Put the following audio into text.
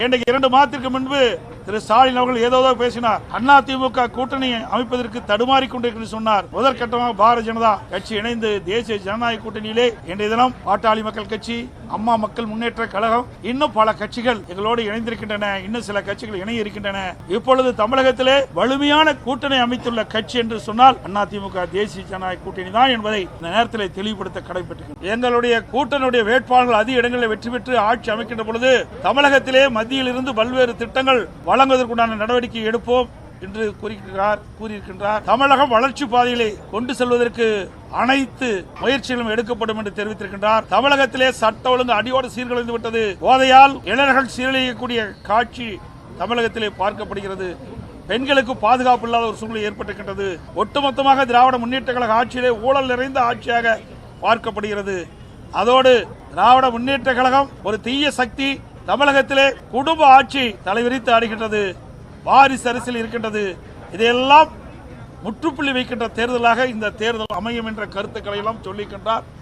இன்றைக்கு 2 மாதத்திற்கு முன்பு திரு ஸ்டாலின் அவர்கள் ஏதோ பேசினார். அதிமுக கூட்டணி அமைப்பதற்கு தடுமாறிக் கொண்டிருக்கிறது சொன்னார். முதற்கட்டமாக பாரதிய ஜனதா கட்சி இணைந்து தேசிய ஜனநாயக கூட்டணியிலே இன்றைய தினம் பாட்டாளி மக்கள் கட்சி, அம்மா மக்கள் முன்னேற்ற கழகம், இன்னும் பல கட்சிகள் எங்களோடு இணைந்திருக்கின்றன. இன்னும் சில கட்சிகள் இணைய இருக்கின்றன. இப்பொழுது தமிழகத்திலே வலிமையான கூட்டணி அமைத்துள்ள கட்சி என்று சொன்னால் அதிமுக தேசிய ஜனநாயக கூட்டணி தான் என்பதை இந்த நேரத்தில் தெளிவுபடுத்த கடமைப்பட்டிருக்கிறோம். எங்களுடைய கூட்டணியுடைய வேட்பாளர்கள் அதிக இடங்களில் வெற்றி பெற்று ஆட்சி அமைக்கின்ற பொழுது தமிழகத்திலே மத்தியில் இருந்து பல்வேறு திட்டங்கள் வழங்குவதற்குண்டான நடவடிக்கை எடுப்போம் என்று கூறியிருக்கின்றார். தமிழகம் வளர்ச்சி பாதையிலே கொண்டு செல்வதற்கு அனைத்து முயற்சிகளும் எடுக்கப்படும் என்று தெரிவித்திருக்கின்றார். தமிழகத்திலே சட்ட ஒழுங்கு அடியோடு சீர்குலைந்து விட்டது. போதையால் இளைஞர்கள் சீரழியக்கூடிய காட்சி தமிழகத்திலே பார்க்கப்படுகிறது. பெண்களுக்கு பாதுகாப்பு இல்லாத ஒரு சூழ்நிலை ஏற்பட்டிருக்கின்றது. ஒட்டுமொத்தமாக திராவிட முன்னேற்ற கழக ஆட்சியிலே ஊழல் நிறைந்த ஆட்சியாக பார்க்கப்படுகிறது. அதோடு திராவிட முன்னேற்ற கழகம் ஒரு தீய சக்தி. தமிழகத்திலே குடும்ப ஆட்சி தலைவிரித்து ஆடுகின்றது. வாரிசு அரசியல் இருக்கின்றது. இதையெல்லாம் முற்றுப்புள்ளி வைக்கின்ற தேர்தலாக இந்த தேர்தல் அமையும் என்ற கருத்துக்களை எல்லாம் சொல்லிக்கின்றார்.